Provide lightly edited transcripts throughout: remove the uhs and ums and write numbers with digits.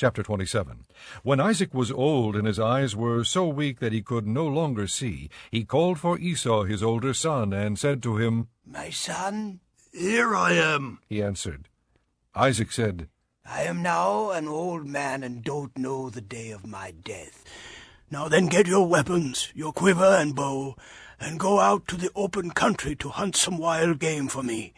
Chapter 27. When Isaac was old and his eyes were so weak that he could no longer see, he called for Esau his older son, and said to him, "My son?" "Here I am," he answered. Isaac said, "I am now an old man and don't know the day of my death. Now then get your weapons, your quiver and bow, and go out to the open country to hunt some wild game for me.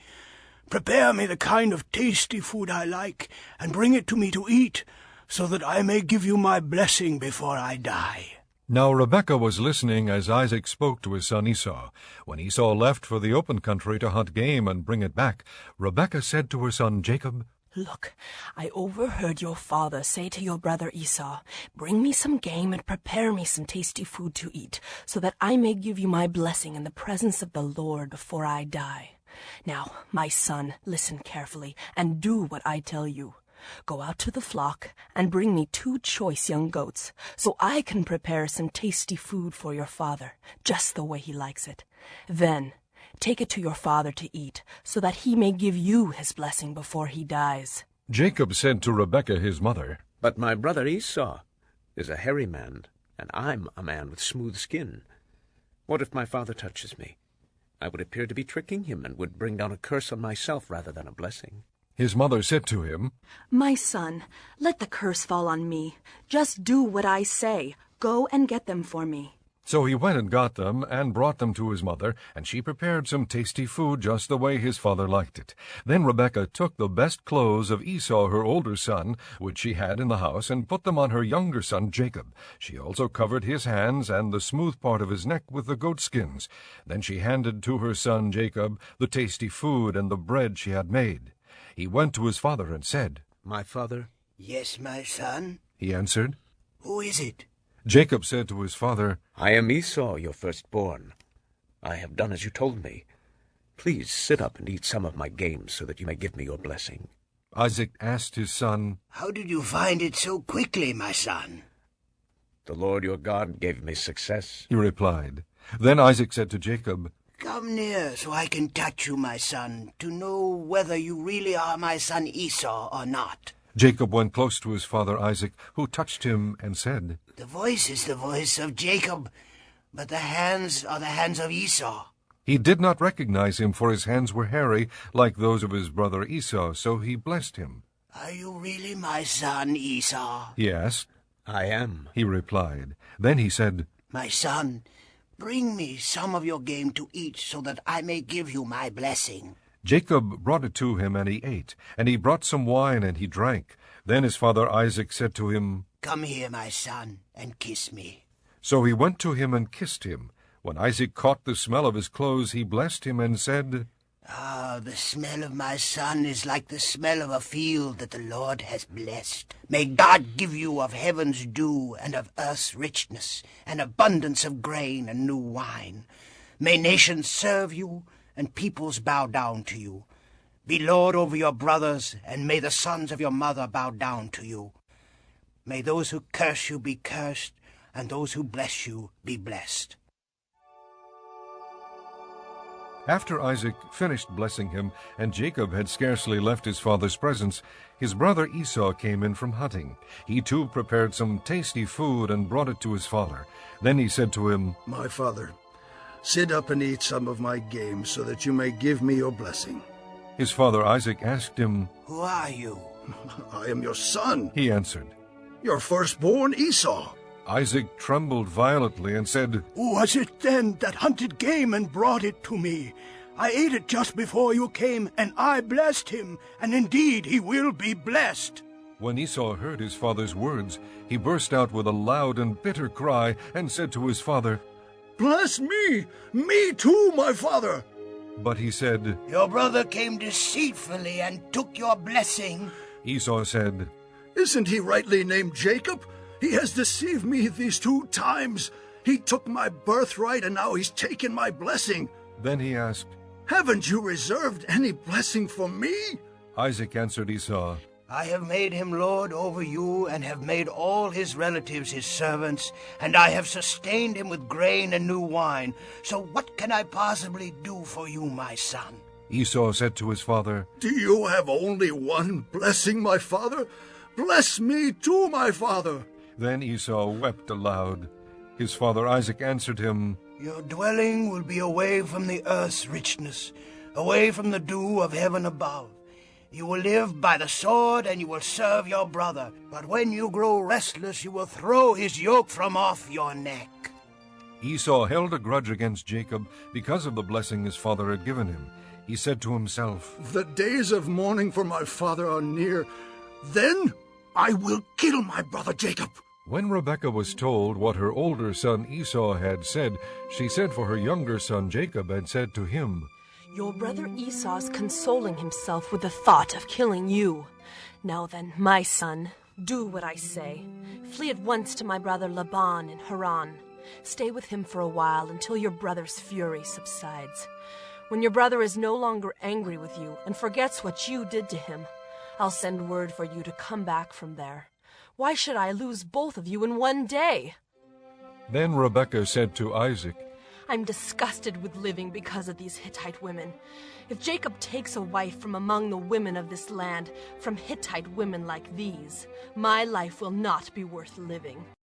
Prepare me the kind of tasty food I like, and bring it to me to eat, so that I may give you my blessing before I die." Now Rebekah was listening as Isaac spoke to his son Esau. When Esau left for the open country to hunt game and bring it back, Rebekah said to her son Jacob, "Look, I overheard your father say to your brother Esau, 'Bring me some game and prepare me some tasty food to eat, so that I may give you my blessing in the presence of the Lord before I die.' Now, my son, listen carefully, and do what I tell you. Go out to the flock and bring me 2 choice young goats, so I can prepare some tasty food for your father, just the way he likes it. Then take it to your father to eat, so that he may give you his blessing before he dies." Jacob said to Rebekah his mother, "But my brother Esau is a hairy man, and I'm a man with smooth skin. What if my father touches me? I would appear to be tricking him, and would bring down a curse on myself rather than a blessing." His mother said to him, "My son, let the curse fall on me. Just do what I say. Go and get them for me." So he went and got them, and brought them to his mother, and she prepared some tasty food just the way his father liked it. Then Rebekah took the best clothes of Esau her older son, which she had in the house, and put them on her younger son Jacob. She also covered his hands and the smooth part of his neck with the goat skins. Then she handed to her son Jacob the tasty food and the bread she had made. He went to his father and said, "My father?" "Yes, my son." He answered. "Who is it?" Jacob said to his father, "I am Esau, your firstborn. I have done as you told me. Please sit up and eat some of my game, so that you may give me your blessing." Isaac asked his son, "How did you find it so quickly, my son?" "The Lord your God gave me success." he replied. Then Isaac said to Jacob, "Come near so I can touch you, my son, to know whether you really are my son Esau or not." Jacob went close to his father Isaac, who touched him and said, "The voice is the voice of Jacob, but the hands are the hands of Esau." He did not recognize him, for his hands were hairy, like those of his brother Esau, so he blessed him. "Are you really my son Esau?" He asked. "I am," he replied. Then he said, "My son, bring me some of your game to eat, so that I may give you my blessing." Jacob brought it to him, and he ate, and he brought some wine, and he drank. Then his father Isaac said to him, "Come here, my son, and kiss me." So he went to him and kissed him. When Isaac caught the smell of his clothes, he blessed him and said, "Ah, the smell of my son is like the smell of a field that the Lord has blessed. May God give you of heaven's dew and of earth's richness, and abundance of grain and new wine. May nations serve you, and peoples bow down to you. Be lord over your brothers, and may the sons of your mother bow down to you. May those who curse you be cursed, and those who bless you be blessed." After Isaac finished blessing him, and Jacob had scarcely left his father's presence, his brother Esau came in from hunting. He too prepared some tasty food and brought it to his father. Then he said to him, "My father, sit up and eat some of my game, so that you may give me your blessing." His father Isaac asked him, "Who are you?" "I am your son, he answered. your firstborn Esau." Isaac trembled violently and said, "Who was it then that hunted game and brought it to me? I ate it just before you came, and I blessed him, and indeed he will be blessed." When Esau heard his father's words, he burst out with a loud and bitter cry and said to his father, "Bless me! Me too, my father!" But he said, "Your brother came deceitfully and took your blessing." Esau said, "Isn't he rightly named Jacob? He has deceived me these 2 times. He took my birthright, and now he's taken my blessing." Then he asked, "Haven't you reserved any blessing for me?" Isaac answered Esau, "I have made him lord over you, and have made all his relatives his servants, and I have sustained him with grain and new wine. So what can I possibly do for you, my son?" Esau said to his father, "Do you have only one blessing, my father? Bless me too, my father. Then Esau wept aloud. His father Isaac answered him, Your dwelling will be away from the earth's richness, away from the dew of heaven above. You will live by the sword, and you will serve your brother. But when you grow restless, you will throw his yoke from off your neck. Esau held a grudge against Jacob because of the blessing his father had given him. He said to himself, The days of mourning for my father are near. Then I will kill my brother Jacob. When Rebekah was told what her older son Esau had said, she sent for her younger son Jacob and said to him, Your brother Esau is consoling himself with the thought of killing you. Now then, my son, do what I say. Flee at once to my brother Laban in Haran. Stay with him for a while until your brother's fury subsides. When your brother is no longer angry with you and forgets what you did to him, I'll send word for you to come back from there. Why should I lose both of you in one day? Then Rebekah said to Isaac, I'm disgusted with living because of these Hittite women. If Jacob takes a wife from among the women of this land, from Hittite women like these, my life will not be worth living.